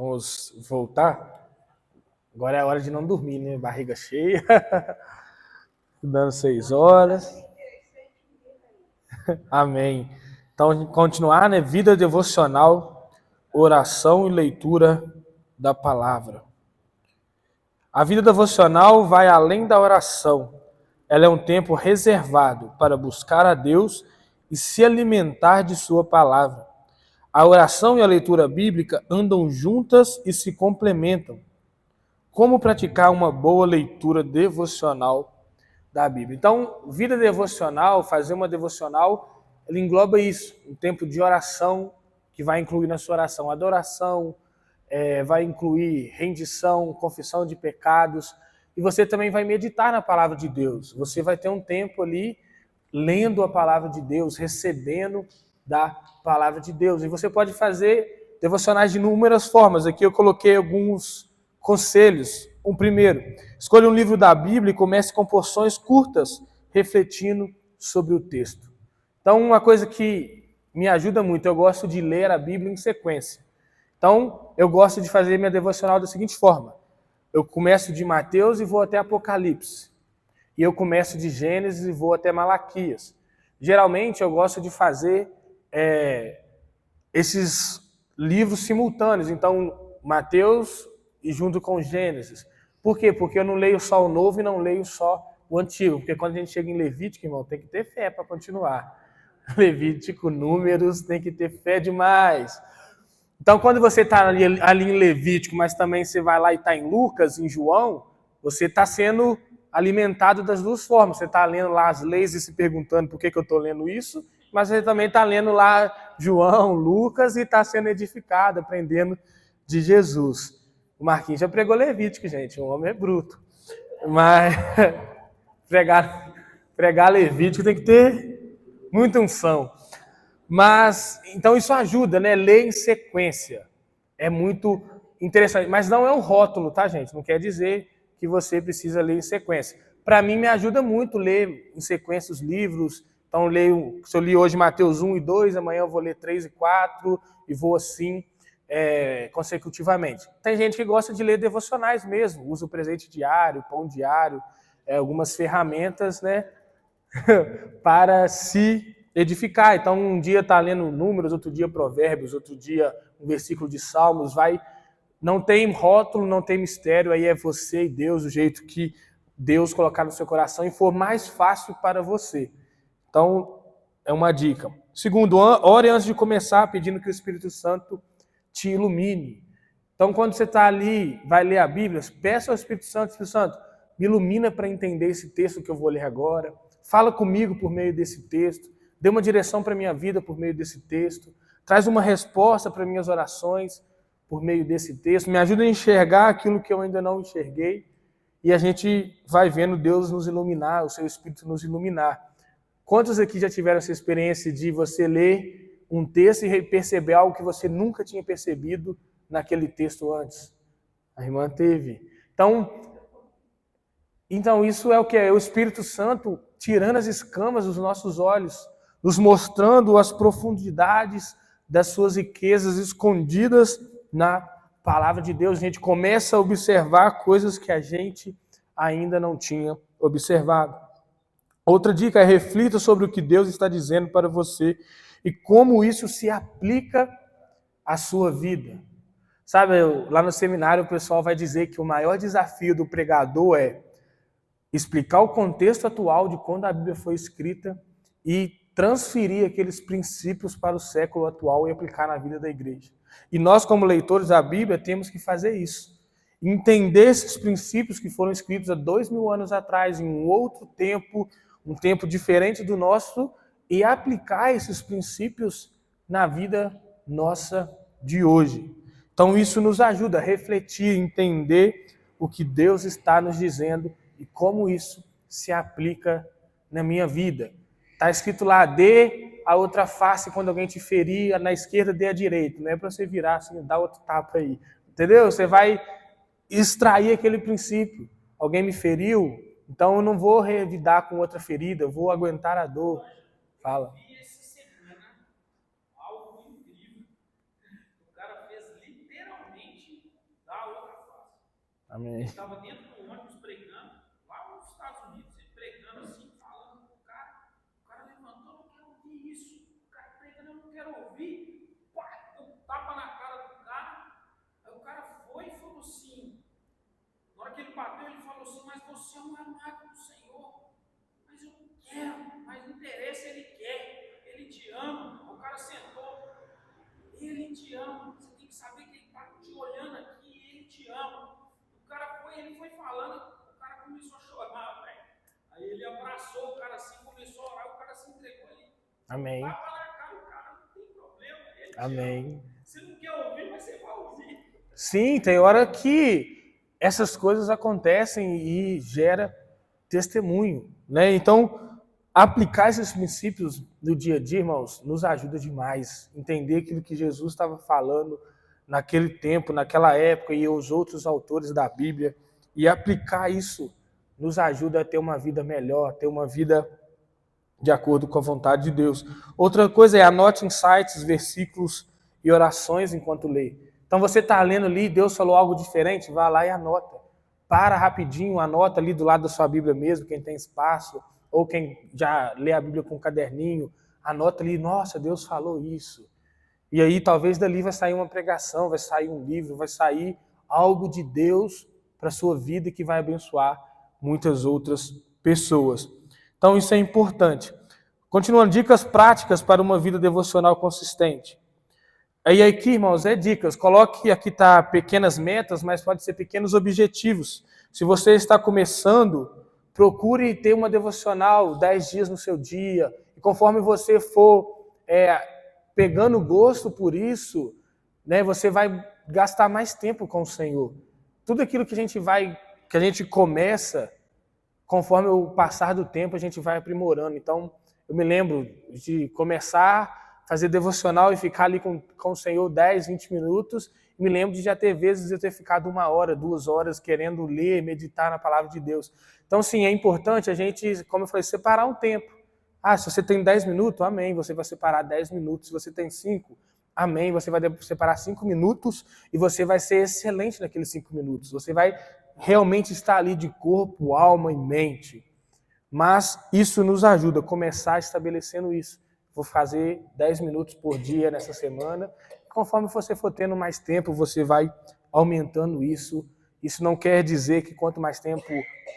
Vamos voltar. Agora é a hora de não dormir, né? Barriga cheia. Dando 6 horas. Amém. Então, continuar, né? Vida devocional, oração e leitura da palavra. A vida devocional vai além da oração. Ela é um tempo reservado para buscar a Deus e se alimentar de sua palavra. A oração e a leitura bíblica andam juntas e se complementam. Como praticar uma boa leitura devocional da Bíblia? Então, vida devocional, fazer uma devocional, ele engloba isso, um tempo de oração, que vai incluir na sua oração adoração, vai incluir rendição, confissão de pecados, e você também vai meditar na palavra de Deus. Você vai ter um tempo ali lendo a palavra de Deus, recebendo da palavra de Deus. E você pode fazer devocionais de inúmeras formas. Aqui eu coloquei alguns conselhos. Um primeiro, escolha um livro da Bíblia e comece com porções curtas, refletindo sobre o texto. Então, uma coisa que me ajuda muito, eu gosto de ler a Bíblia em sequência. Então, eu gosto de fazer minha devocional da seguinte forma. Eu começo de Mateus e vou até Apocalipse. E eu começo de Gênesis e vou até Malaquias. Geralmente, eu gosto de fazer esses livros simultâneos. Então, Mateus e junto com Gênesis. Por quê? Porque eu não leio só o Novo e não leio só o Antigo. Porque quando a gente chega em Levítico, irmão, tem que ter fé para continuar. Levítico, Números, tem que ter fé demais. Então, quando você está ali em Levítico, mas também você vai lá e está em Lucas, em João, você está sendo alimentado das duas formas. Você está lendo lá as leis e se perguntando por que eu estou lendo isso, mas você também está lendo lá João, Lucas e está sendo edificado, aprendendo de Jesus. O Marquinhos já pregou Levítico, gente, o homem é bruto. Mas pregar Levítico tem que ter muita unção. Mas, então isso ajuda, né? Ler em sequência. É muito interessante. Mas não é um rótulo, tá, gente? Não quer dizer que você precisa ler em sequência. Para mim, me ajuda muito ler em sequência os livros. Então, se eu li hoje Mateus 1 e 2, amanhã eu vou ler 3 e 4 e vou assim consecutivamente. Tem gente que gosta de ler devocionais mesmo, usa o presente diário, pão diário, algumas ferramentas, né? para se edificar. Então, um dia está lendo Números, outro dia Provérbios, outro dia um versículo de Salmos, não tem rótulo, não tem mistério, aí é você e Deus, o jeito que Deus colocar no seu coração e for mais fácil para você. Então, é uma dica. Segundo, ore antes de começar, pedindo que o Espírito Santo te ilumine. Então, quando você está ali, vai ler a Bíblia, peça ao Espírito Santo, me ilumina para entender esse texto que eu vou ler agora. Fala comigo por meio desse texto. Dê uma direção para a minha vida por meio desse texto. Traz uma resposta para minhas orações por meio desse texto. Me ajuda a enxergar aquilo que eu ainda não enxerguei. E a gente vai vendo Deus nos iluminar, o seu Espírito nos iluminar. Quantos aqui já tiveram essa experiência de você ler um texto e perceber algo que você nunca tinha percebido naquele texto antes? A irmã teve. Então isso é o que? É o Espírito Santo tirando as escamas dos nossos olhos, nos mostrando as profundidades das suas riquezas escondidas na palavra de Deus. A gente começa a observar coisas que a gente ainda não tinha observado. Outra dica é reflita sobre o que Deus está dizendo para você e como isso se aplica à sua vida. Sabe, lá no seminário o pessoal vai dizer que o maior desafio do pregador é explicar o contexto atual de quando a Bíblia foi escrita e transferir aqueles princípios para o século atual e aplicar na vida da igreja. E nós, como leitores da Bíblia, temos que fazer isso. Entender esses princípios que foram escritos há 2000 anos atrás, em um outro tempo, um tempo diferente do nosso, e aplicar esses princípios na vida nossa de hoje. Então isso nos ajuda a refletir, entender o que Deus está nos dizendo e como isso se aplica na minha vida. Está escrito lá, dê a outra face quando alguém te ferir, na esquerda dê a direita. Não é para você virar assim, dar outro tapa aí. Entendeu? Você vai extrair aquele princípio. Alguém me feriu, então eu não vou revidar com outra ferida, eu vou aguentar a dor. Fala. Essa semana, algo incrível. O cara fez literalmente Amém. Ele estava dentro do ônibus pregando, lá nos Estados Unidos, ele pregando assim, falando com o cara levantou, não quero ouvir isso, o cara pregando, eu não quero ouvir, pá, um tapa na cara do cara, aí o cara foi e falou assim, na hora que ele bateu, ele falou assim, mas você é um amado do Senhor, mas eu não quero, mas não interessa, ele quer, ele te ama. O cara sentou, ele te ama, você tem que saber que ele está te olhando aqui, ele te ama. O cara foi, ele foi falando, o cara começou a chorar, velho. Aí ele abraçou o cara assim, começou a orar, o cara se entregou ali. Amém. Tapa na cara, o cara não tem problema, ele te Amém. ama. Você não quer ouvir, mas você vai ouvir. Sim, tem hora que essas coisas acontecem e gera testemunho, né? Então, aplicar esses princípios no dia a dia, irmãos, nos ajuda demais. Entender aquilo que Jesus estava falando naquele tempo, naquela época, e os outros autores da Bíblia, e aplicar isso nos ajuda a ter uma vida melhor, ter uma vida de acordo com a vontade de Deus. Outra coisa é anote insights, versículos e orações enquanto lê. Então você está lendo ali, Deus falou algo diferente, vá lá e anota. Para rapidinho, anota ali do lado da sua Bíblia mesmo, quem tem espaço, ou quem já lê a Bíblia com um caderninho, anota ali, nossa, Deus falou isso. E aí talvez dali vai sair uma pregação, vai sair um livro, vai sair algo de Deus para a sua vida que vai abençoar muitas outras pessoas. Então isso é importante. Continuando, dicas práticas para uma vida devocional consistente. Aí aqui, irmãos, é dicas. Coloque, aqui tá pequenas metas, mas pode ser pequenos objetivos. Se você está começando, procure ter uma devocional 10 dias no seu dia. E conforme você for pegando gosto por isso, né, você vai gastar mais tempo com o Senhor. Tudo aquilo que a gente começa, conforme o passar do tempo, a gente vai aprimorando. Então, eu me lembro de começar a fazer devocional e ficar ali com o Senhor 10, 20 minutos. Me lembro de já ter vezes eu ter ficado 1 hora, 2 horas querendo ler, meditar na palavra de Deus. Então, sim, é importante a gente, como eu falei, separar um tempo. Se você tem 10 minutos, amém, você vai separar 10 minutos. Se você tem 5, amém, você vai separar 5 minutos e você vai ser excelente naqueles 5 minutos. Você vai realmente estar ali de corpo, alma e mente. Mas isso nos ajuda a começar estabelecendo isso. Vou fazer 10 minutos por dia nessa semana. Conforme você for tendo mais tempo, você vai aumentando isso. Isso não quer dizer que quanto mais tempo,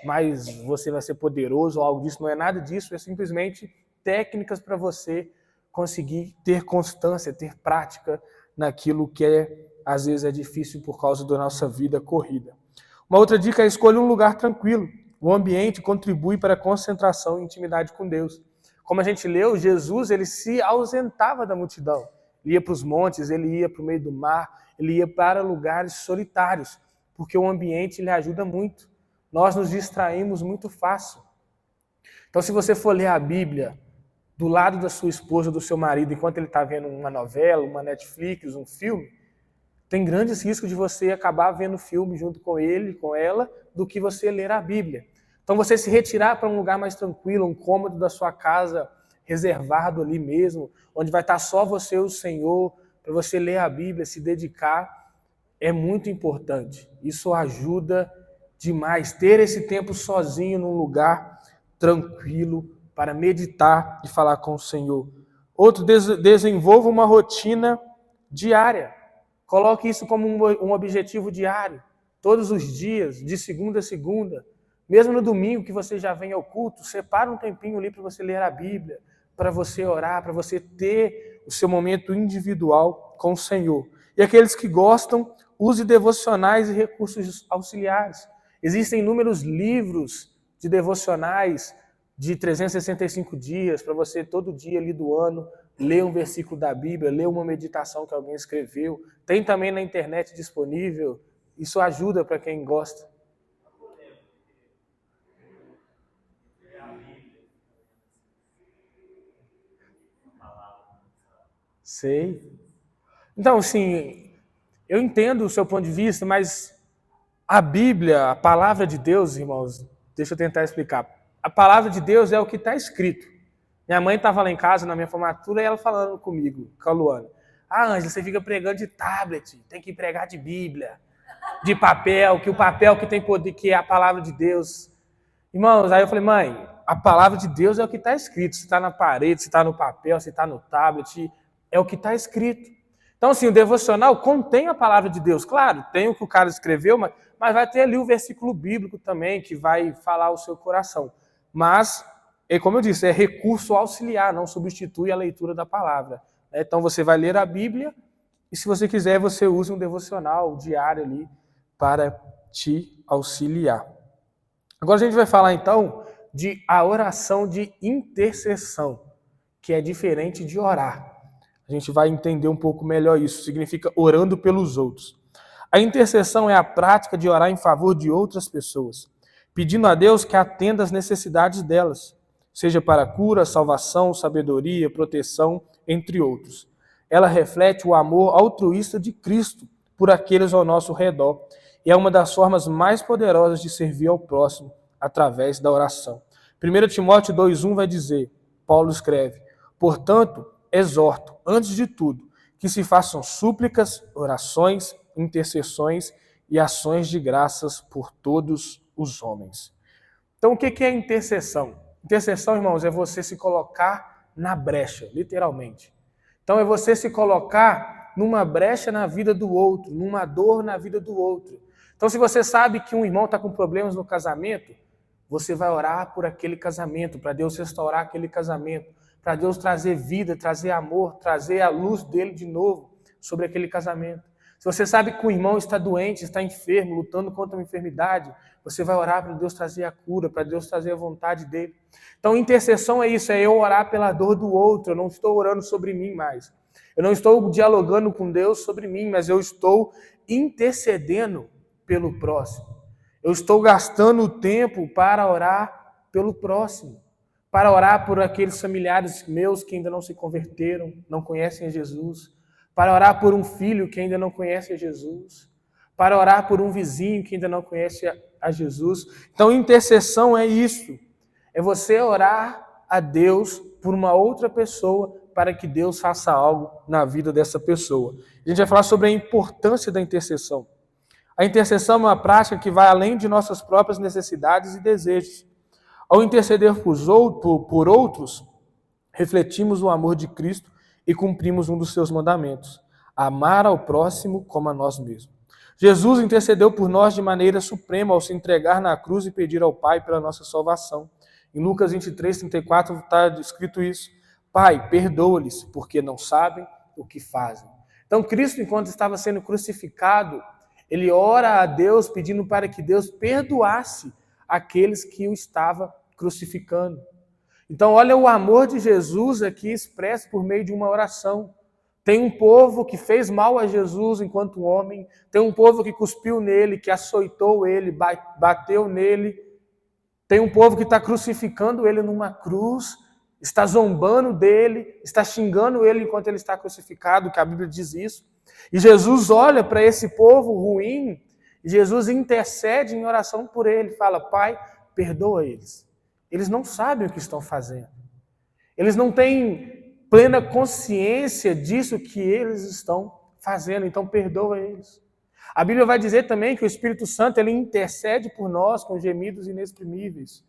mais você vai ser poderoso ou algo disso. Não é nada disso, é simplesmente técnicas para você conseguir ter constância, ter prática naquilo que às vezes é difícil por causa da nossa vida corrida. Uma outra dica é escolher um lugar tranquilo. O ambiente contribui para a concentração e intimidade com Deus. Como a gente leu, Jesus ele se ausentava da multidão. Ele ia para os montes, ele ia para o meio do mar, ele ia para lugares solitários, porque o ambiente lhe ajuda muito. Nós nos distraímos muito fácil. Então, se você for ler a Bíblia do lado da sua esposa, do seu marido, enquanto ele está vendo uma novela, uma Netflix, um filme, tem grandes riscos de você acabar vendo filme junto com ele, com ela, do que você ler a Bíblia. Então você se retirar para um lugar mais tranquilo, um cômodo da sua casa, reservado ali mesmo, onde vai estar só você e o Senhor, para você ler a Bíblia, se dedicar, é muito importante. Isso ajuda demais, ter esse tempo sozinho num lugar tranquilo para meditar e falar com o Senhor. Outro, desenvolva uma rotina diária. Coloque isso como um objetivo diário, todos os dias, de segunda a segunda. Mesmo no domingo que você já vem ao culto, separa um tempinho ali para você ler a Bíblia, para você orar, para você ter o seu momento individual com o Senhor. E aqueles que gostam, use devocionais e recursos auxiliares. Existem inúmeros livros de devocionais de 365 dias, para você todo dia ali do ano ler um versículo da Bíblia, ler uma meditação que alguém escreveu. Tem também na internet disponível. Isso ajuda para quem gosta. Sei. Então, assim, eu entendo o seu ponto de vista, mas a Bíblia, a palavra de Deus, irmãos, deixa eu tentar explicar. A palavra de Deus é o que está escrito. Minha mãe estava lá em casa na minha formatura e ela falando comigo, com a Luana. Ângela, você fica pregando de tablet, tem que pregar de Bíblia. de papel, que o papel que tem poder, que é a palavra de Deus. Irmãos, aí eu falei, mãe, a palavra de Deus é o que está escrito. Se está na parede, se está no papel, se está no tablet, é o que está escrito. Então, assim, o devocional contém a palavra de Deus. Claro, tem o que o cara escreveu, mas vai ter ali o versículo bíblico também, que vai falar o seu coração. Mas, como eu disse, é recurso auxiliar, não substitui a leitura da palavra. Então, você vai ler a Bíblia e, se você quiser, você usa um devocional diário ali para te auxiliar. Agora a gente vai falar, então, de a oração de intercessão, que é diferente de orar. A gente vai entender um pouco melhor isso. Significa orando pelos outros. A intercessão é a prática de orar em favor de outras pessoas, pedindo a Deus que atenda às necessidades delas, seja para cura, salvação, sabedoria, proteção, entre outros. Ela reflete o amor altruísta de Cristo por aqueles ao nosso redor e é uma das formas mais poderosas de servir ao próximo através da oração. 1 Timóteo 2,1 vai dizer, Paulo escreve, portanto, exorto, antes de tudo, que se façam súplicas, orações, intercessões e ações de graças por todos os homens. Então, o que é intercessão? Intercessão, irmãos, é você se colocar na brecha, literalmente. Então, é você se colocar numa brecha na vida do outro, numa dor na vida do outro. Então, se você sabe que um irmão está com problemas no casamento, você vai orar por aquele casamento, para Deus restaurar aquele casamento, para Deus trazer vida, trazer amor, trazer a luz dele de novo sobre aquele casamento. Se você sabe que o irmão está doente, está enfermo, lutando contra uma enfermidade, você vai orar para Deus trazer a cura, para Deus trazer a vontade dele. Então, intercessão é isso, é eu orar pela dor do outro, eu não estou orando sobre mim mais. Eu não estou dialogando com Deus sobre mim, mas eu estou intercedendo pelo próximo. Eu estou gastando tempo para orar pelo próximo, para orar por aqueles familiares meus que ainda não se converteram, não conhecem a Jesus, para orar por um filho que ainda não conhece a Jesus, para orar por um vizinho que ainda não conhece a Jesus. Então, intercessão é isso, é você orar a Deus por uma outra pessoa para que Deus faça algo na vida dessa pessoa. A gente vai falar sobre a importância da intercessão. A intercessão é uma prática que vai além de nossas próprias necessidades e desejos. Ao interceder por outros, refletimos o amor de Cristo e cumprimos um dos seus mandamentos, amar ao próximo como a nós mesmos. Jesus intercedeu por nós de maneira suprema ao se entregar na cruz e pedir ao Pai pela nossa salvação. Em Lucas 23, 34 está escrito isso. Pai, perdoa-lhes, porque não sabem o que fazem. Então, Cristo, enquanto estava sendo crucificado, ele ora a Deus pedindo para que Deus perdoasse aqueles que o estavam crucificando. Então, olha o amor de Jesus aqui expresso por meio de uma oração. Tem um povo que fez mal a Jesus enquanto homem, tem um povo que cuspiu nele, que açoitou ele, bateu nele, tem um povo que está crucificando ele numa cruz, está zombando dele, está xingando ele enquanto ele está crucificado, que a Bíblia diz isso. E Jesus olha para esse povo ruim, e Jesus intercede em oração por ele, fala, Pai, perdoa eles. Eles não sabem o que estão fazendo. Eles não têm plena consciência disso que eles estão fazendo, então perdoa eles. A Bíblia vai dizer também que o Espírito Santo ele intercede por nós com gemidos inexprimíveis.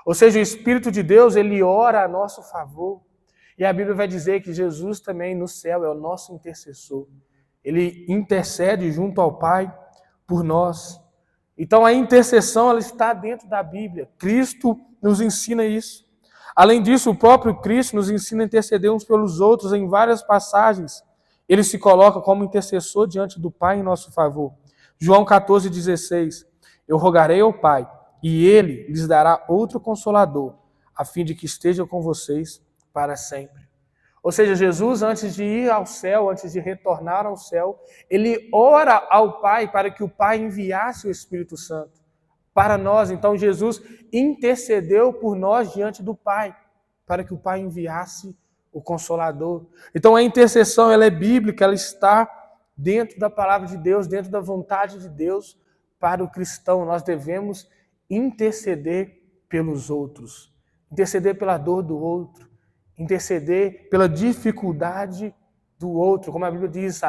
Ou seja, o Espírito de Deus ele ora a nosso favor. E a Bíblia vai dizer que Jesus também no céu é o nosso intercessor. Ele intercede junto ao Pai por nós. Então a intercessão ela está dentro da Bíblia. Cristo nos ensina isso. Além disso, o próprio Cristo nos ensina a interceder uns pelos outros em várias passagens. Ele se coloca como intercessor diante do Pai em nosso favor. João 14,16. Eu rogarei ao Pai, e Ele lhes dará outro Consolador, a fim de que esteja com vocês para sempre. Ou seja, Jesus, antes de ir ao céu, antes de retornar ao céu, ele ora ao Pai para que o Pai enviasse o Espírito Santo para nós. Então, Jesus intercedeu por nós diante do Pai, para que o Pai enviasse o Consolador. Então, a intercessão ela é bíblica, ela está dentro da palavra de Deus, dentro da vontade de Deus para o cristão. Nós devemos interceder pelos outros, interceder pela dor do outro, interceder pela dificuldade do outro. Como a Bíblia diz,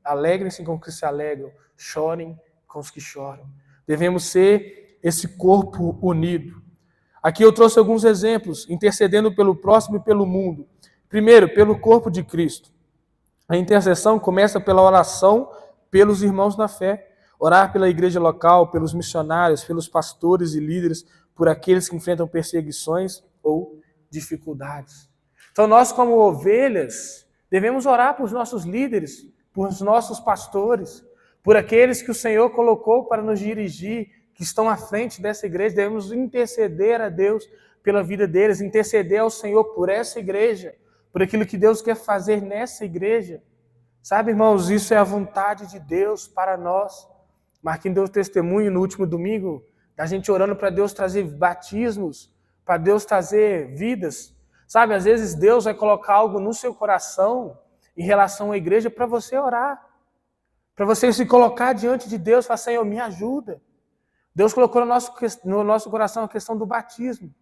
alegrem-se com que se alegram, chorem com os que choram. Devemos ser esse corpo unido. Aqui eu trouxe alguns exemplos, intercedendo pelo próximo e pelo mundo. Primeiro, pelo corpo de Cristo. A intercessão começa pela oração pelos irmãos na fé. Orar pela igreja local, pelos missionários, pelos pastores e líderes, por aqueles que enfrentam perseguições ou dificuldades. Então nós, como ovelhas, devemos orar por nossos líderes, por nossos pastores, por aqueles que o Senhor colocou para nos dirigir, que estão à frente dessa igreja. Devemos interceder a Deus pela vida deles, interceder ao Senhor por essa igreja, por aquilo que Deus quer fazer nessa igreja. Sabe, irmãos, isso é a vontade de Deus para nós. Marquinhos deu testemunho no último domingo, da gente orando para Deus trazer batismos, para Deus trazer vidas. Sabe, às vezes Deus vai colocar algo no seu coração em relação à igreja para você orar. Para você se colocar diante de Deus e falar, Senhor, me ajuda. Deus colocou no nosso coração a questão do batismo.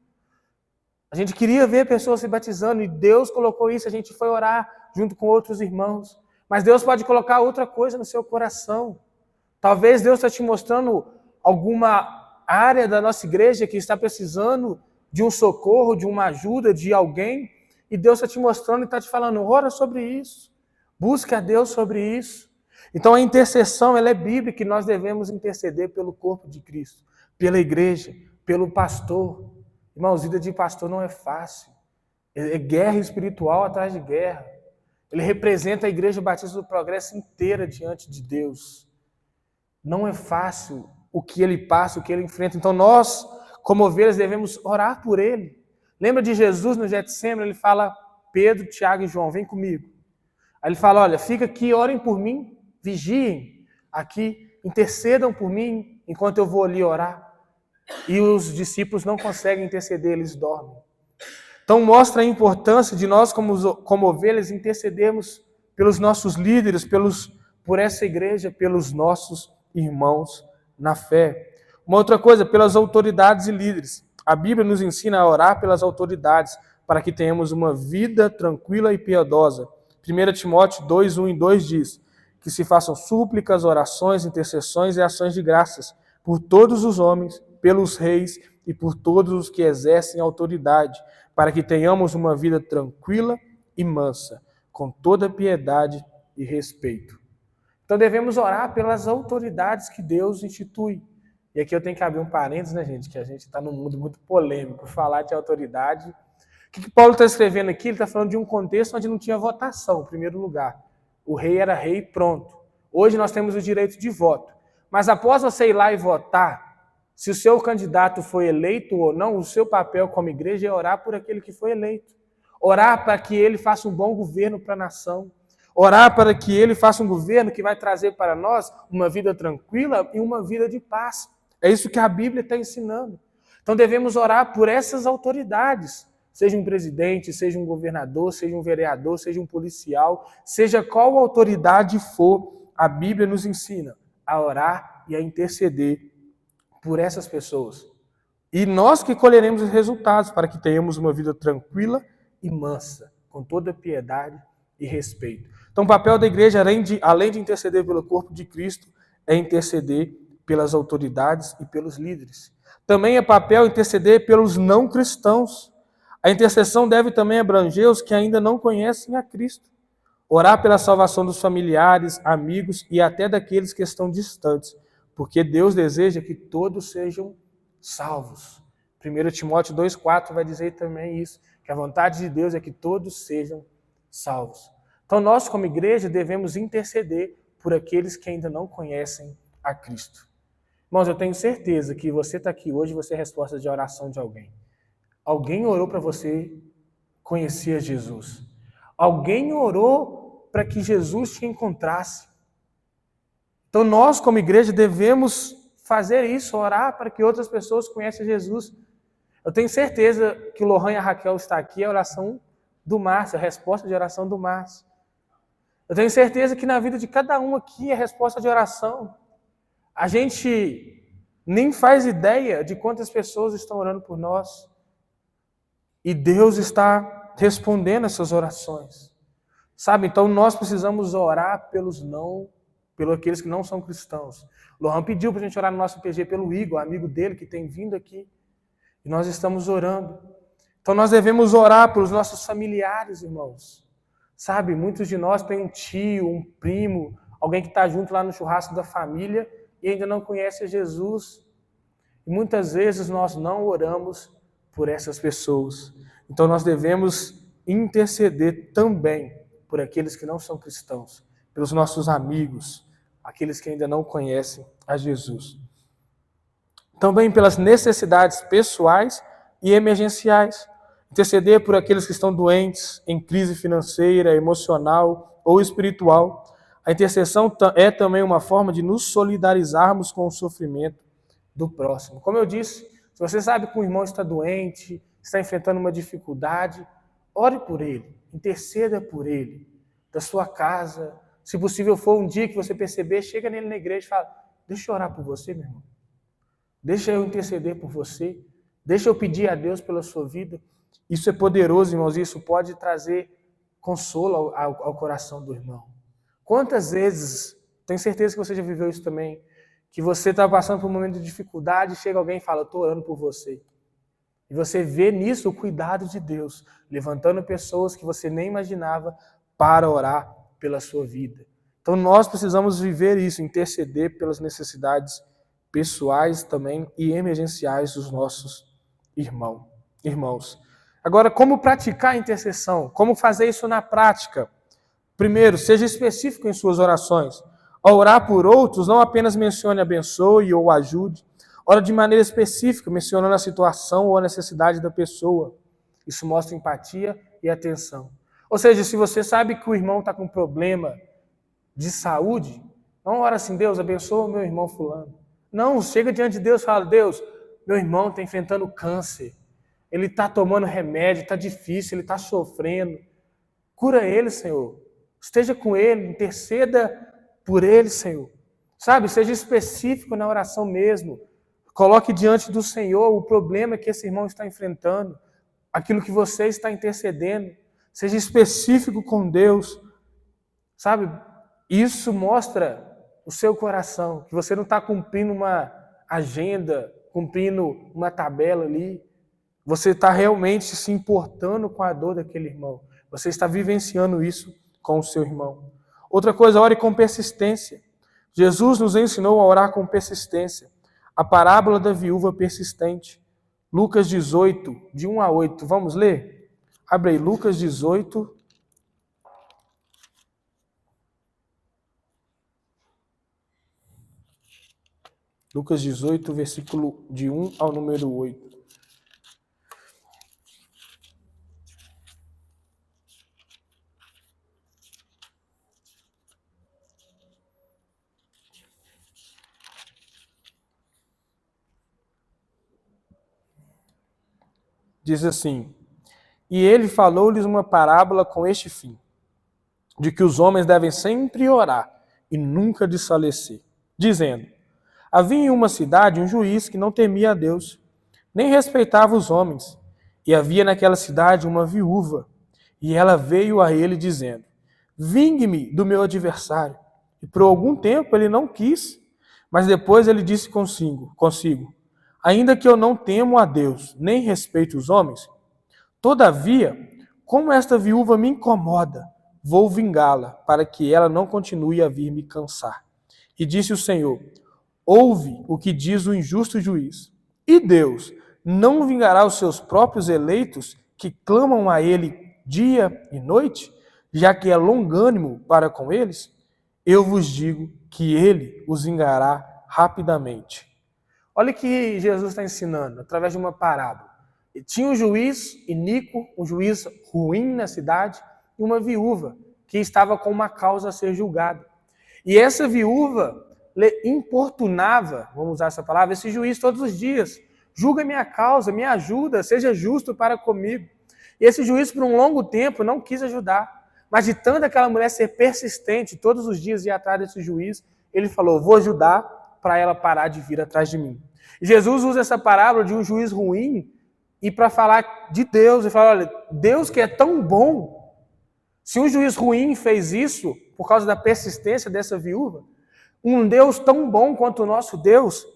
A gente queria ver pessoas se batizando e Deus colocou isso, a gente foi orar junto com outros irmãos. Mas Deus pode colocar outra coisa no seu coração. Talvez Deus está te mostrando alguma área da nossa igreja que está precisando de um socorro, de uma ajuda, de alguém, e Deus está te mostrando e está te falando, ora sobre isso, busque a Deus sobre isso. Então a intercessão, ela é bíblica e nós devemos interceder pelo corpo de Cristo, pela igreja, pelo pastor. Irmãos, vida de pastor não é fácil, é guerra espiritual atrás de guerra. Ele representa a Igreja Batista do Progresso inteira diante de Deus. Não é fácil o que ele passa, o que ele enfrenta. Então nós, como ovelhas, devemos orar por ele. Lembra de Jesus no Getsêmani? Ele fala, Pedro, Tiago e João, vem comigo. Aí ele fala, olha, fica aqui, orem por mim, vigiem aqui, intercedam por mim enquanto eu vou ali orar. E os discípulos não conseguem interceder, eles dormem. Então mostra a importância de nós, como ovelhas, intercedermos pelos nossos líderes, por essa igreja, pelos nossos irmãos na fé. Uma outra coisa, pelas autoridades e líderes. A Bíblia nos ensina a orar pelas autoridades, para que tenhamos uma vida tranquila e piedosa. 1 Timóteo 2, 1 e 2 diz, que se façam súplicas, orações, intercessões e ações de graças por todos os homens, pelos reis e por todos os que exercem autoridade, para que tenhamos uma vida tranquila e mansa, com toda piedade e respeito. Então devemos orar pelas autoridades que Deus institui. E aqui eu tenho que abrir um parênteses, né, gente? Que a gente está num mundo muito polêmico. Falar de autoridade. O que Paulo está escrevendo aqui? Ele está falando de um contexto onde não tinha votação, em primeiro lugar. O rei era rei e pronto. Hoje nós temos o direito de voto. Mas após você ir lá e votar, se o seu candidato foi eleito ou não, o seu papel como igreja é orar por aquele que foi eleito. Orar para que ele faça um bom governo para a nação. Orar para que ele faça um governo que vai trazer para nós uma vida tranquila e uma vida de paz. É isso que a Bíblia está ensinando. Então devemos orar por essas autoridades, seja um presidente, seja um governador, seja um vereador, seja um policial, seja qual autoridade for, a Bíblia nos ensina a orar e a interceder por essas pessoas. E nós que colheremos os resultados para que tenhamos uma vida tranquila e mansa, com toda piedade e respeito. Então o papel da igreja, além de interceder pelo corpo de Cristo, é interceder pelas autoridades e pelos líderes. Também é papel interceder pelos não cristãos. A intercessão deve também abranger os que ainda não conhecem a Cristo. Orar pela salvação dos familiares, amigos e até daqueles que estão distantes, porque Deus deseja que todos sejam salvos. 1 Timóteo 2,4 vai dizer também isso, que a vontade de Deus é que todos sejam salvos. Então nós, como igreja, devemos interceder por aqueles que ainda não conhecem a Cristo. Irmãos, eu tenho certeza que você está aqui hoje, você é resposta de oração de alguém. Alguém orou para você conhecer Jesus. Alguém orou para que Jesus te encontrasse. Então nós, como igreja, devemos fazer isso, orar para que outras pessoas conheçam Jesus. Eu tenho certeza que o Lohan e a Raquel estão aqui, a oração do Márcio, a resposta de oração do Márcio. Eu tenho certeza que na vida de cada um aqui é resposta de oração. A gente nem faz ideia de quantas pessoas estão orando por nós. E Deus está respondendo essas orações. Sabe, então nós precisamos orar pelos aqueles que não são cristãos. Lohan pediu para a gente orar no nosso PG pelo Igor, amigo dele que tem vindo aqui. E nós estamos orando. Então nós devemos orar pelos nossos familiares, irmãos. Sabe, muitos de nós têm um tio, um primo, alguém que está junto lá no churrasco da família e ainda não conhece a Jesus. E muitas vezes nós não oramos por essas pessoas. Então nós devemos interceder também por aqueles que não são cristãos, pelos nossos amigos, aqueles que ainda não conhecem a Jesus. Também pelas necessidades pessoais e emergenciais. Interceder por aqueles que estão doentes, em crise financeira, emocional ou espiritual. A intercessão é também uma forma de nos solidarizarmos com o sofrimento do próximo. Como eu disse, se você sabe que um irmão está doente, está enfrentando uma dificuldade, ore por ele, interceda por ele, da sua casa. Se possível for um dia que você perceber, chega nele na igreja e fala, deixa eu orar por você, meu irmão. Deixa eu interceder por você. Deixa eu pedir a Deus pela sua vida. Isso é poderoso, irmãos, e isso pode trazer consolo ao coração do irmão. Quantas vezes, tenho certeza que você já viveu isso também, que você está passando por um momento de dificuldade, chega alguém e fala, estou orando por você. E você vê nisso o cuidado de Deus, levantando pessoas que você nem imaginava para orar pela sua vida. Então nós precisamos viver isso, interceder pelas necessidades pessoais também e emergenciais dos nossos irmãos. Agora, como praticar a intercessão? Como fazer isso na prática? Primeiro, seja específico em suas orações. Ao orar por outros, não apenas mencione abençoe ou ajude. Ora de maneira específica, mencionando a situação ou a necessidade da pessoa. Isso mostra empatia e atenção. Ou seja, se você sabe que o irmão está com problema de saúde, não ora assim, Deus, abençoa o meu irmão fulano. Não, chega diante de Deus e fala, Deus, meu irmão está enfrentando câncer. Ele está tomando remédio, está difícil, ele está sofrendo. Cura ele, Senhor. Esteja com ele, interceda por ele, Senhor. Sabe, seja específico na oração mesmo. Coloque diante do Senhor o problema que esse irmão está enfrentando, aquilo que você está intercedendo. Seja específico com Deus. Sabe, isso mostra o seu coração, que você não está cumprindo uma agenda, cumprindo uma tabela ali. Você está realmente se importando com a dor daquele irmão. Você está vivenciando isso com o seu irmão. Outra coisa, ore com persistência. Jesus nos ensinou a orar com persistência. A parábola da viúva persistente. Lucas 18, de 1 a 8. Vamos ler? Abre aí, Lucas 18. Lucas 18, versículo de 1 ao número 8. Diz assim, e ele falou-lhes uma parábola com este fim, de que os homens devem sempre orar e nunca desfalecer, dizendo, havia em uma cidade um juiz que não temia a Deus, nem respeitava os homens, e havia naquela cidade uma viúva, e ela veio a ele dizendo, vingue-me do meu adversário. E por algum tempo ele não quis, mas depois ele disse consigo, ainda que eu não temo a Deus, nem respeito os homens, todavia, como esta viúva me incomoda, vou vingá-la, para que ela não continue a vir me cansar. E disse o Senhor, ouve o que diz o injusto juiz. E Deus não vingará os seus próprios eleitos, que clamam a ele dia e noite, já que é longânimo para com eles? Eu vos digo que ele os vingará rapidamente. Olha o que Jesus está ensinando, através de uma parábola. E tinha um juiz iníquo, um juiz ruim na cidade, e uma viúva que estava com uma causa a ser julgada. E essa viúva importunava, vamos usar essa palavra, esse juiz todos os dias. Julga minha causa, me ajuda, seja justo para comigo. E esse juiz, por um longo tempo, não quis ajudar. Mas de tanto aquela mulher ser persistente, todos os dias ir atrás desse juiz, ele falou, vou ajudar para ela parar de vir atrás de mim. E Jesus usa essa parábola de um juiz ruim e para falar de Deus, e fala, olha, Deus que é tão bom, se um juiz ruim fez isso por causa da persistência dessa viúva, Um Deus tão bom quanto o nosso Deus,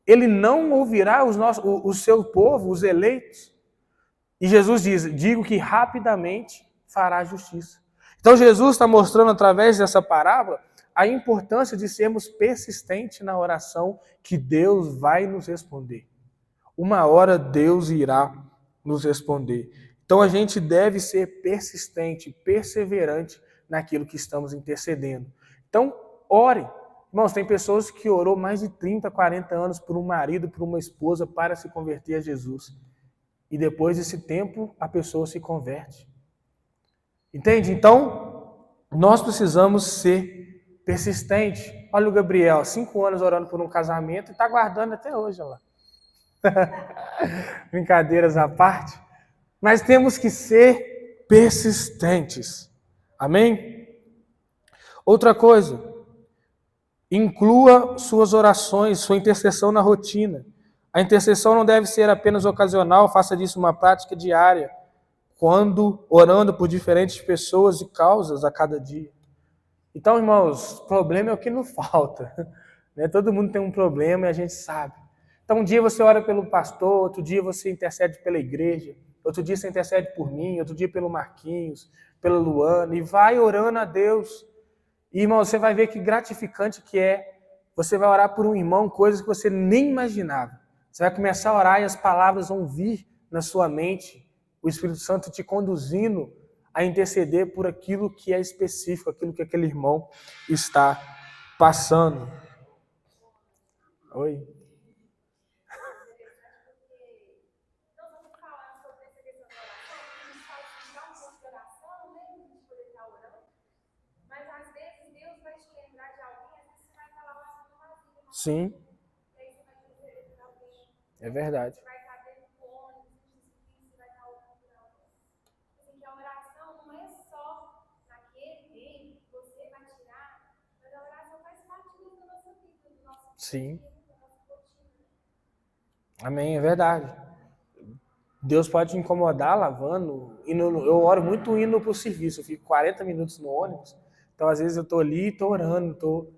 ele não ouvirá o seu povo, os eleitos. E Jesus diz, digo que rapidamente fará justiça. Então Jesus está mostrando através dessa parábola a importância de sermos persistentes na oração, que Deus vai nos responder. Uma hora Deus irá nos responder. Então a gente deve ser persistente, perseverante naquilo que estamos intercedendo. Então, ore. Irmãos, tem pessoas que orou mais de 30, 40 anos por um marido, por uma esposa, para se converter a Jesus. E depois desse tempo, a pessoa se converte. Entende? Então, nós precisamos ser persistentes. Olha o Gabriel, 5 anos orando por um casamento e está aguardando até hoje, olha lá. Brincadeiras à parte. Mas temos que ser persistentes. Amém? Outra coisa, inclua suas orações, sua intercessão na rotina. A intercessão não deve ser apenas ocasional, faça disso uma prática diária, quando orando por diferentes pessoas e causas a cada dia. Então, irmãos, o problema é o que não falta. Né? Todo mundo tem um problema e a gente sabe. Então, um dia você ora pelo pastor, outro dia você intercede pela igreja, outro dia você intercede por mim, outro dia pelo Marquinhos, pela Luana, e vai orando a Deus. E, irmão, você vai ver que gratificante que é. Você vai orar por um irmão, coisas que você nem imaginava. Você vai começar a orar e as palavras vão vir na sua mente, o Espírito Santo te conduzindo a interceder por aquilo que é específico, aquilo que aquele irmão está passando. Oi? Sim. É verdade. Sim. Amém, é verdade. Deus pode te incomodar lavando. Eu oro muito indo para o serviço. Eu fico 40 minutos no ônibus. Então, às vezes, eu estou ali, estou orando,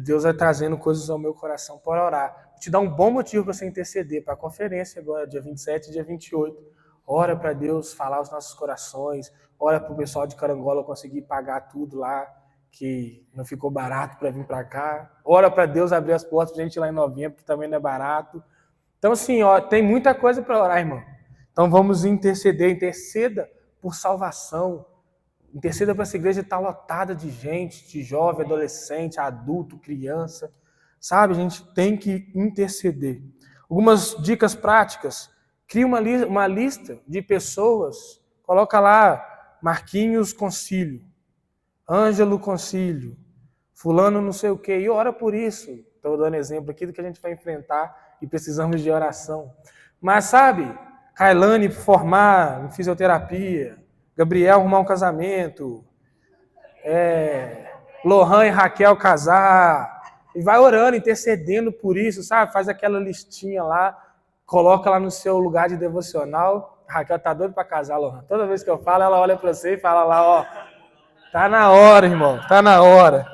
Deus vai trazendo coisas ao meu coração para orar. Vou te dar um bom motivo para você interceder para a conferência agora, dia 27 e dia 28. Ora para Deus falar os nossos corações. Ora para o pessoal de Carangola conseguir pagar tudo lá, que não ficou barato para vir para cá. Ora para Deus abrir as portas para a gente ir lá em novembro, que também não é barato. Então, assim, ó, tem muita coisa para orar, irmão. Então, vamos interceder. Interceda por salvação. Interceda para essa igreja estar lotada de gente, de jovem, adolescente, adulto, criança. Sabe, a gente tem que interceder. Algumas dicas práticas. Cria uma lista de pessoas. Coloca lá Marquinhos Concílio, Ângelo Concílio, fulano não sei o quê. E ora por isso. Estou dando exemplo aqui do que a gente vai enfrentar e precisamos de oração. Mas sabe, Kailane formar em fisioterapia, Gabriel arrumar um casamento, Lohan e Raquel casar, e vai orando, intercedendo por isso, sabe? Faz aquela listinha lá, coloca lá no seu lugar de devocional. A Raquel tá doida para casar, Lohan. Toda vez que eu falo, ela olha para você e fala lá, ó, tá na hora, irmão, tá na hora.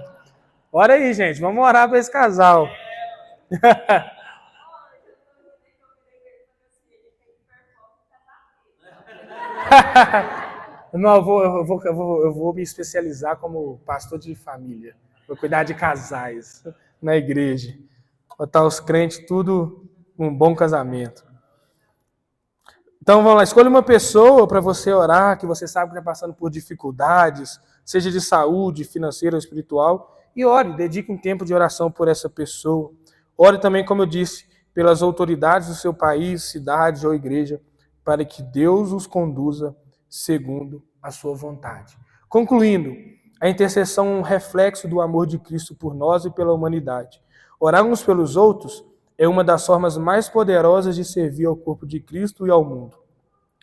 Ora aí, gente, vamos orar para esse casal. Não, eu vou me especializar como pastor de família. Vou cuidar de casais na igreja. Botar os crentes tudo um bom casamento. Então vamos lá, escolha uma pessoa para você orar, que você sabe que está passando por dificuldades, seja de saúde, financeira ou espiritual, e ore, dedique um tempo de oração por essa pessoa. Ore também, como eu disse, pelas autoridades do seu país, cidade ou igreja, para que Deus os conduza segundo a sua vontade. Concluindo, a intercessão é um reflexo do amor de Cristo por nós e pela humanidade. Orar uns pelos outros é uma das formas mais poderosas de servir ao corpo de Cristo e ao mundo.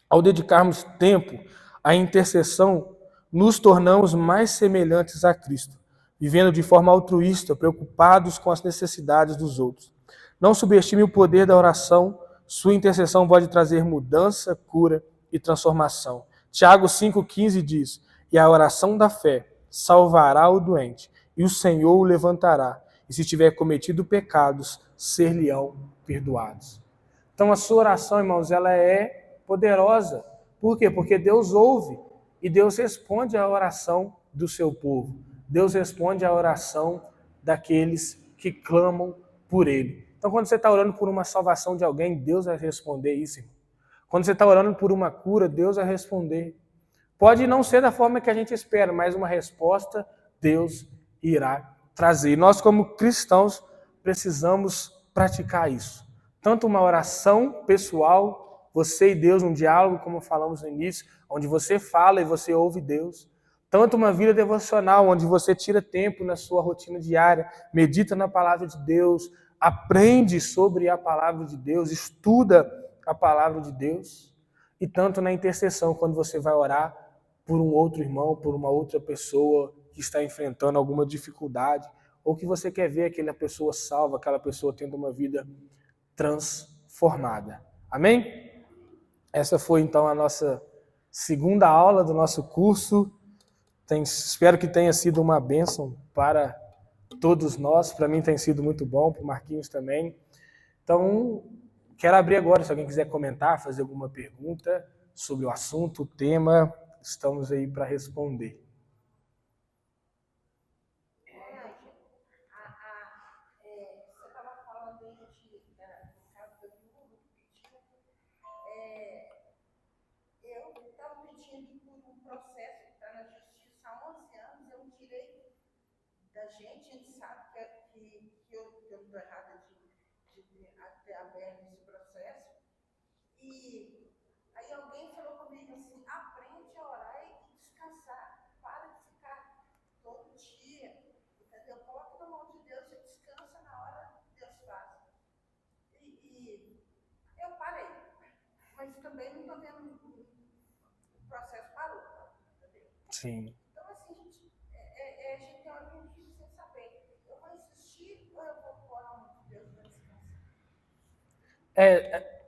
Ao dedicarmos tempo à intercessão, nos tornamos mais semelhantes a Cristo, vivendo de forma altruísta, preocupados com as necessidades dos outros. Não subestime o poder da oração. Sua intercessão pode trazer mudança, cura e transformação. Tiago 5,15 diz: e a oração da fé salvará o doente, e o Senhor o levantará. e se tiver cometido pecados, ser-lhe-ão perdoados. Então a sua oração, irmãos, ela é poderosa. Por quê? Porque Deus ouve e Deus responde à oração do seu povo. Deus responde à oração daqueles que clamam por Ele. Então quando você está orando por uma salvação de alguém, Deus vai responder isso, irmão. Quando você está orando por uma cura, Deus vai responder. Pode não ser da forma que a gente espera, mas uma resposta Deus irá trazer. Nós, como cristãos, precisamos praticar isso. Tanto uma oração pessoal, você e Deus, um diálogo, como falamos no início, onde você fala e você ouve Deus. Tanto uma vida devocional, onde você tira tempo na sua rotina diária, medita na palavra de Deus, aprende sobre a palavra de Deus, estuda a palavra de Deus. E tanto na intercessão, quando você vai orar por um outro irmão, por uma outra pessoa que está enfrentando alguma dificuldade, ou que você quer ver aquela pessoa salva, aquela pessoa tendo uma vida transformada. Amém? Essa foi então a nossa segunda aula do nosso curso. Espero que tenha sido uma bênção para todos nós. Para mim tem sido muito bom, para o Marquinhos também. Então, quero abrir agora, se alguém quiser comentar, fazer alguma pergunta sobre o assunto, o tema, estamos aí para responder. Você estava falando aí do caso do Google, eu estava pedindo por um processo que está na justiça há 11 anos, eu tirei da gente, a gente sabe que eu estou errada de ter aberto esse processo. E aí alguém falou comigo assim, aprende a orar e descansar, para de ficar todo dia, entendeu? Coloca na mão de Deus e descansa na hora que Deus faz. E eu parei, mas também não estou vendo o processo parou, entendeu? Sim. Então assim, a gente tem uma vida sem saber, eu vou insistir ou eu vou pôr na mão de Deus para descansar?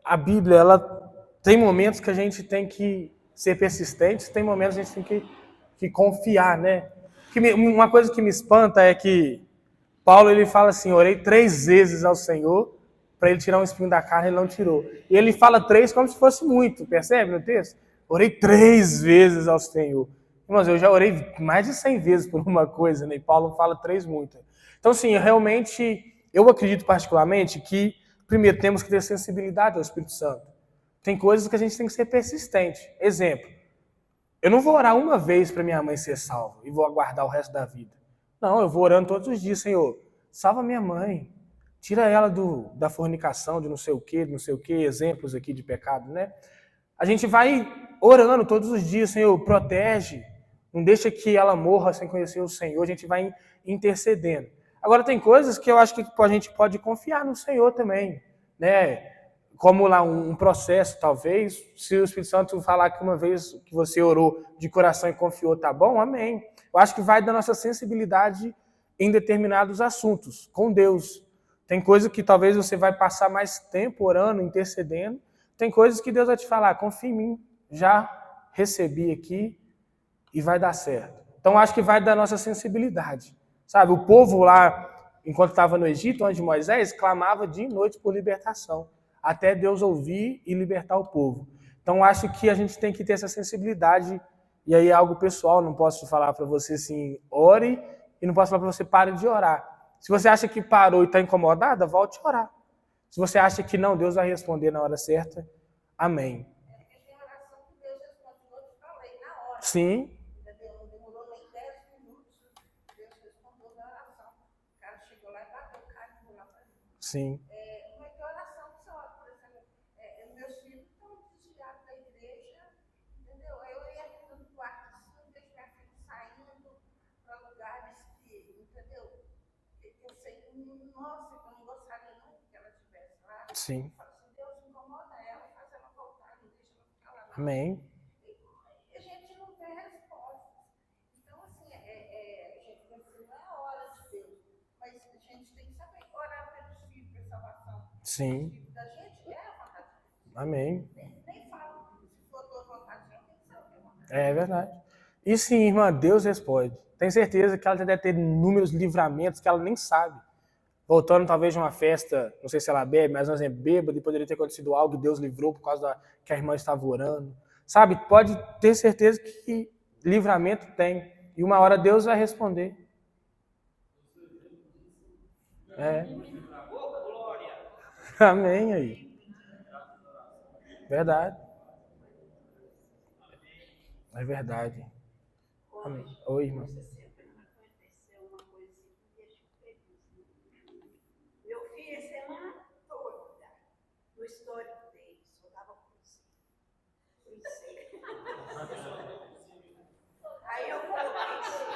A Bíblia, ela tem momentos que a gente tem que ser persistente, tem momentos que a gente tem que confiar, né? Uma coisa que me espanta é que Paulo, ele fala assim, orei 3 vezes ao Senhor para ele tirar um espinho da carne, ele não tirou. E ele fala 3 como se fosse muito, percebe no texto? Orei 3 vezes ao Senhor. Irmãos, eu já orei mais de 100 vezes por uma coisa, né? E Paulo fala 3 muito. Então, assim, eu acredito particularmente que, primeiro, temos que ter sensibilidade ao Espírito Santo. Tem coisas que a gente tem que ser persistente. Exemplo, eu não vou orar uma vez para minha mãe ser salva e vou aguardar o resto da vida. Não, eu vou orando todos os dias, Senhor, salva minha mãe, tira ela da fornicação, de não sei o quê, exemplos aqui de pecado, né? A gente vai orando todos os dias, Senhor, protege, não deixa que ela morra sem conhecer o Senhor, a gente vai intercedendo. Agora tem coisas que eu acho que a gente pode confiar no Senhor também, né? Como lá um processo, talvez, se o Espírito Santo falar que uma vez que você orou de coração e confiou, tá bom, amém. Eu acho que vai da nossa sensibilidade em determinados assuntos, com Deus. Tem coisas que talvez você vai passar mais tempo orando, intercedendo. Tem coisas que Deus vai te falar, confia em mim, já recebi aqui e vai dar certo. Então, acho que vai da nossa sensibilidade. Sabe, o povo lá, enquanto estava no Egito, antes de Moisés, clamava dia e noite por libertação, até Deus ouvir e libertar o povo. Então, acho que a gente tem que ter essa sensibilidade. E aí é algo pessoal, não posso falar para você assim, ore, e não posso falar para você, pare de orar. Se você acha que parou e está incomodada, volte a orar. Se você acha que não, Deus vai responder na hora certa, amém. Tem oração que Deus responde, eu te falei na hora. Sim. Não demorou nem 10 minutos, Deus respondeu na oração. O cara chegou lá e bateu o carro lá para mim. Sim. Mas que oração que você ora, por exemplo, meus filhos estão desviados da igreja, entendeu? Eu ia aqui no quarto assim, vejo minha filha saindo para lugares que, entendeu? Que eu sei que, nossa, que eu não gostaria não que ela estivesse lá. Sim. Eu falo assim, Deus incomoda ela, faz ela voltar, não deixa ela ficar lá. Amém. A gente não tem resposta. Então, assim, a gente vai dizer, não é a hora de Deus, mas a gente tem que saber orar pelos filhos, por salvação. Sim. Os filhos da gente é a vontade de Deus. Amém. Nem falo, se for tua vontade, não tem que ser a tua vontade. É verdade. E sim, irmã, Deus responde. Tenho certeza que ela já deve ter inúmeros livramentos que ela nem sabe. voltando talvez de uma festa, não sei se ela bebe, mas nós é bêbado e poderia ter acontecido algo e Deus livrou por causa que a irmã estava orando. Sabe, pode ter certeza que livramento tem. E uma hora Deus vai responder. Amém aí. Verdade. É verdade. Amém. Oi, irmã. Você sempre me aconteceu uma coisa assim que me deixou feliz. Meu filho, a semana toda, no histórico dele, só dava cozinha. Aí eu coloquei assim,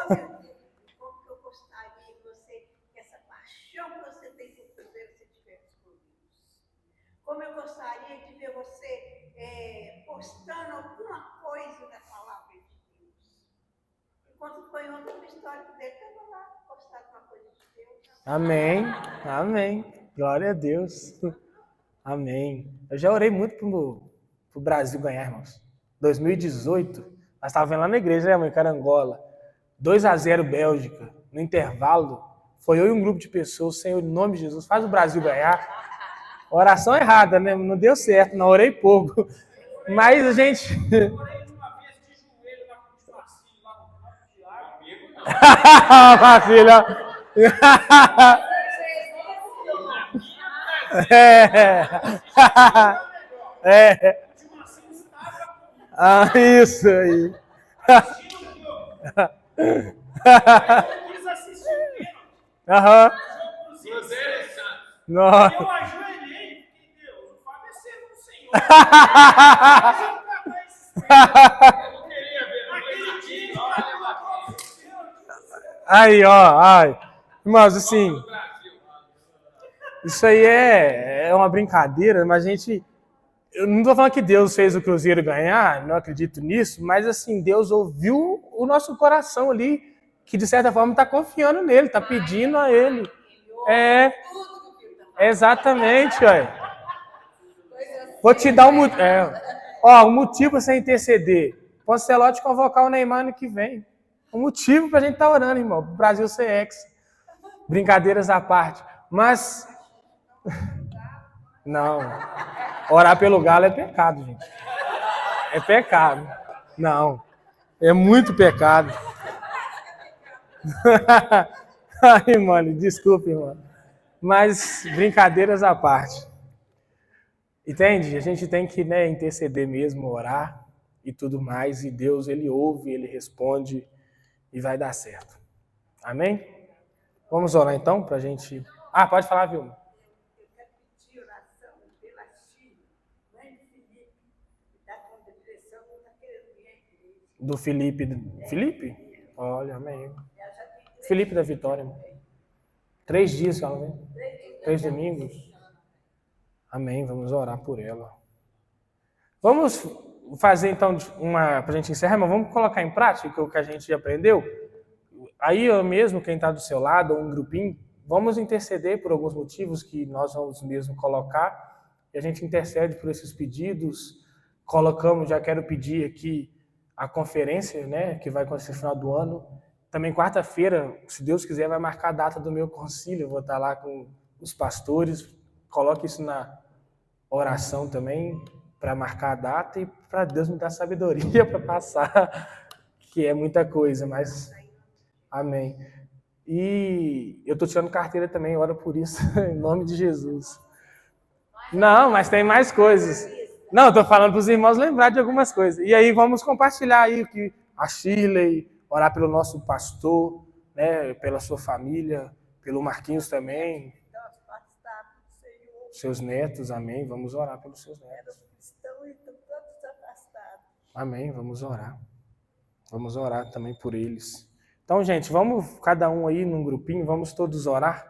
meu Deus, como que eu gostaria que você, que essa paixão que você tem por Cruzeiro, você tivesse comigo. Como eu gostaria de ver você postando alguma coisa da palavra de Deus. Enquanto foi em outro histórico dele, estava lá postado uma coisa de Deus. Amém. Amém. Glória a Deus. Amém. Eu já orei muito pro Brasil ganhar, irmãos. 2018, nós estávamos lá na igreja, né, mãe? Carangola. 2-0 Bélgica. No intervalo, foi eu e um grupo de pessoas, Senhor, em nome de Jesus, faz o Brasil ganhar. Oração errada, né? Não deu certo, não orei pouco. Mas a gente. Eu orei uma vez de joelho lá com o Marcinho, lá no campo de água. Marcília. O Marcinho estava Isso aí. assistindo o jogo. Eu quis assistir o pênalti. Aham. Cruzeiro e Santos. Nossa. Eu ajoelhei e fiquei, Deus, o Fábio é servo do Senhor. Mas eu nunca mais eu não queria ver. Naquele dia, Aí, ó. Ai. Irmãos, assim. Isso aí é uma brincadeira, mas a gente. Eu não estou falando que Deus fez o Cruzeiro ganhar, não acredito nisso, mas assim, Deus ouviu o nosso coração ali, que de certa forma está confiando nele, está pedindo a ele. Exatamente, olha. Vou te dar um motivo para você interceder. O Ancelotti convocar o Neymar no que vem. Um motivo para a gente estar orando, irmão, para o Brasil ser ex. Brincadeiras à parte. Mas. Não. Orar pelo Galo é pecado, gente. É pecado. Não. É muito pecado. Ai, mano, desculpe, irmão. Mas brincadeiras à parte. Entende? A gente tem que, né, interceder mesmo, orar e tudo mais. E Deus, Ele ouve, Ele responde e vai dar certo. Amém? Vamos orar então pra gente... pode falar, Vilma. Eu quero pedir oração pela Chile, mãe de Felipe, que está com depressão, não está querendo vir à igreja. Do Felipe. Felipe? Olha, amém. Ela já tem 3 Felipe da Vitória. 3 dias que ela vem. 3 domingos. Amém. Vamos orar por ela. Vamos fazer então pra gente encerrar, mas vamos colocar em prática o que a gente aprendeu? Aí eu mesmo, quem está do seu lado, ou um grupinho, vamos interceder por alguns motivos que nós vamos mesmo colocar, e a gente intercede por esses pedidos, colocamos, já quero pedir aqui a conferência, né, que vai acontecer no final do ano, também quarta-feira, se Deus quiser, vai marcar a data do meu concílio, eu vou estar lá com os pastores, coloque isso na oração também, para marcar a data e para Deus me dar sabedoria para passar, que é muita coisa, mas amém. E eu estou tirando carteira também, ora por isso, em nome de Jesus. Não, mas tem mais coisas. Não, estou falando para os irmãos lembrar de algumas coisas. E aí vamos compartilhar aí que a Shirley, orar pelo nosso pastor, né, pela sua família, pelo Marquinhos também, seus netos, amém. Vamos orar pelos seus netos. Amém, vamos orar. Vamos orar também por eles. Então, gente, vamos cada um aí num grupinho, vamos todos orar.